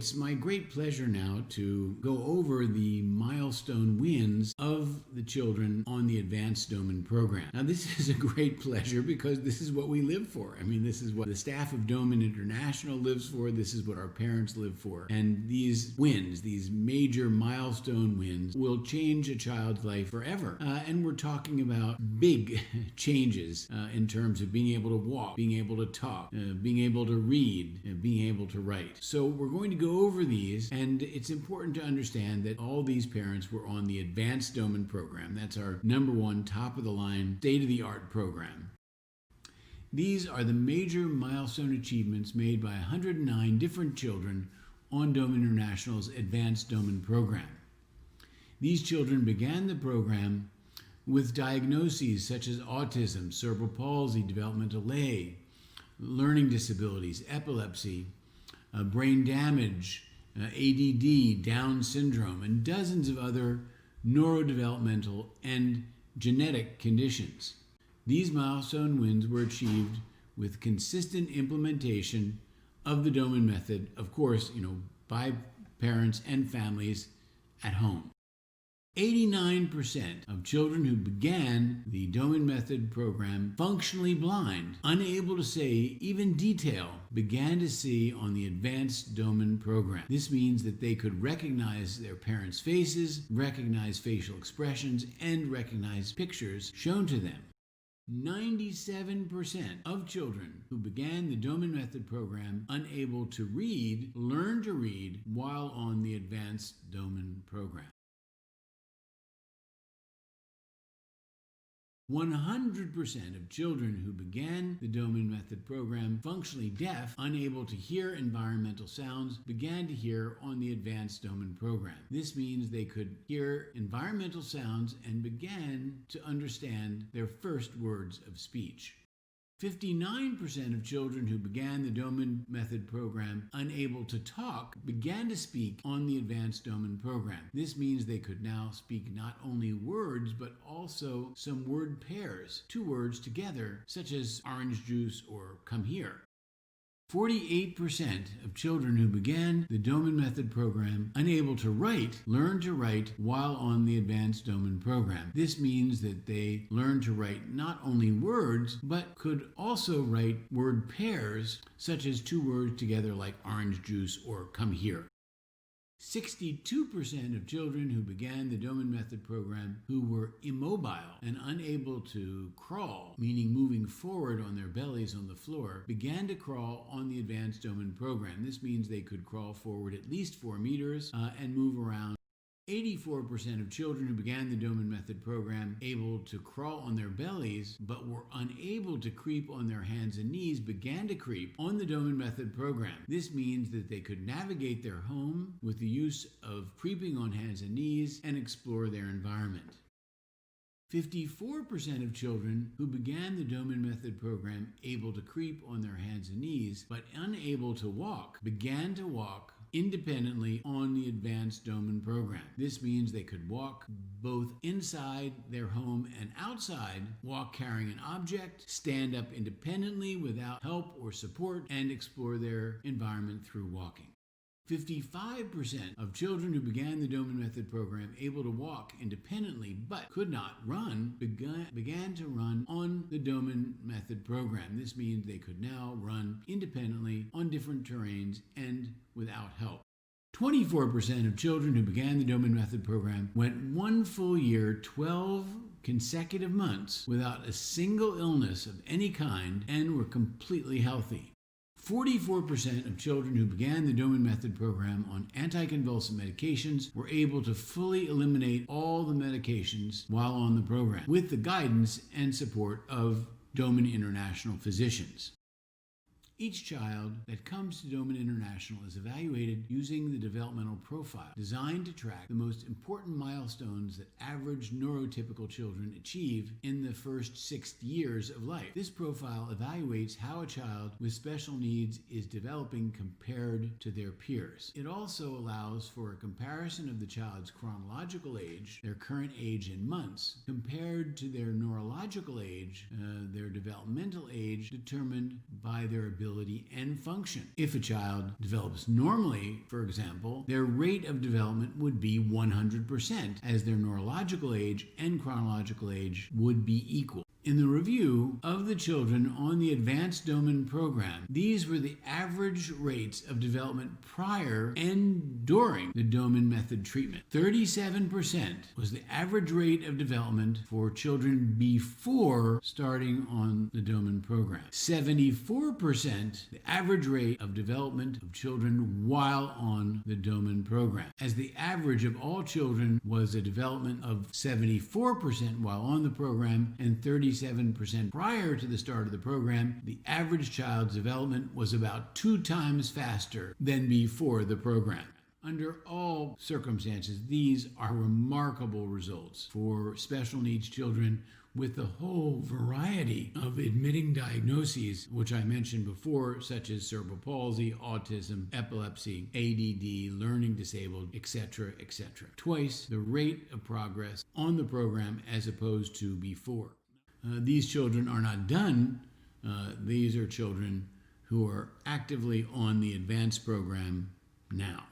It's my great pleasure now to go over the milestone wins of the children on the Advanced Doman program. Now, this is a great pleasure because this is what we live for. I mean, this is what the staff of Doman International lives for. This is what our parents live for. And these wins, these major milestone wins, will change a child's life forever. And we're talking about big changes in terms of being able to walk, being able to talk, being able to read, being able to write. So we're going to go over these, and it's important to understand that all these parents were on the Advanced Doman program. That's our number one, top of the line, state-of-the-art program. These are the major milestone achievements made by 109 different children on Doman International's Advanced Doman program. These children began the program with diagnoses such as autism, cerebral palsy, developmental delay, learning disabilities, epilepsy, brain damage, ADD, Down syndrome, and dozens of other neurodevelopmental and genetic conditions. These milestone wins were achieved with consistent implementation of the Doman Method, of course, by parents and families at home. 89% of children who began the Doman Method program functionally blind, unable to say even detail, began to see on the Advanced Doman program. This means that they could recognize their parents' faces, recognize facial expressions, and recognize pictures shown to them. 97% of children who began the Doman Method program unable to read learned to read while on the Advanced Doman program. 100% of children who began the Doman Method program functionally deaf, unable to hear environmental sounds, began to hear on the Advanced Doman program. This means they could hear environmental sounds and began to understand their first words of speech. 59% of children who began the Doman Method program unable to talk began to speak on the Advanced Doman program. This means they could now speak not only words, but also some word pairs, two words together, such as orange juice or come here. 48% of children who began the Doman Method program unable to write learned to write while on the Advanced Doman program. This means that they learned to write not only words, but could also write word pairs, such as two words together like orange juice or come here. 62% of children who began the Doman Method program who were immobile and unable to crawl, meaning moving forward on their bellies on the floor, began to crawl on the Advanced Doman program. This means they could crawl forward at least 4 meters and move around. 84% of children who began the Doman Method program able to crawl on their bellies but were unable to creep on their hands and knees began to creep on the Doman Method program. This means that they could navigate their home with the use of creeping on hands and knees and explore their environment. 54% of children who began the Doman Method program able to creep on their hands and knees but unable to walk began to walk independently on the Advanced Doman program. This means they could walk both inside their home and outside, walk carrying an object, stand up independently without help or support, and explore their environment through walking. 55% of children who began the Doman Method program able to walk independently but could not run began to run on the Doman Method program. This means they could now run independently on different terrains and without help. 24% of children who began the Doman Method program went 1 full year, 12 consecutive months without a single illness of any kind and were completely healthy. 44% of children who began the Doman Method program on anticonvulsant medications were able to fully eliminate all the medications while on the program, with the guidance and support of Doman International physicians. Each child that comes to Doman International is evaluated using the developmental profile, designed to track the most important milestones that average neurotypical children achieve in the first 6 years of life. This profile evaluates how a child with special needs is developing compared to their peers. It also allows for a comparison of the child's chronological age, their current age in months, compared to their neurological age, their developmental age, determined by their ability ability and function. If a child develops normally, for example, their rate of development would be 100%, as their neurological age and chronological age would be equal. In the review of the children on the advanced Doman program, these were the average rates of development prior and during the Doman Method treatment. 37% was the average rate of development for children before starting on the Doman program. 74% the average rate of development of children while on the Doman program. As the average of all children was a development of 74% while on the program and 37% prior to the start of the program, the average child's development was about 2 times faster than before the program. Under all circumstances, these are remarkable results for special needs children with the whole variety of admitting diagnoses, which I mentioned before, such as cerebral palsy, autism, epilepsy, ADD, learning disabled, etc., etc. Twice the rate of progress on the program as opposed to before. These children are not done. These are children who are actively on the advanced program now.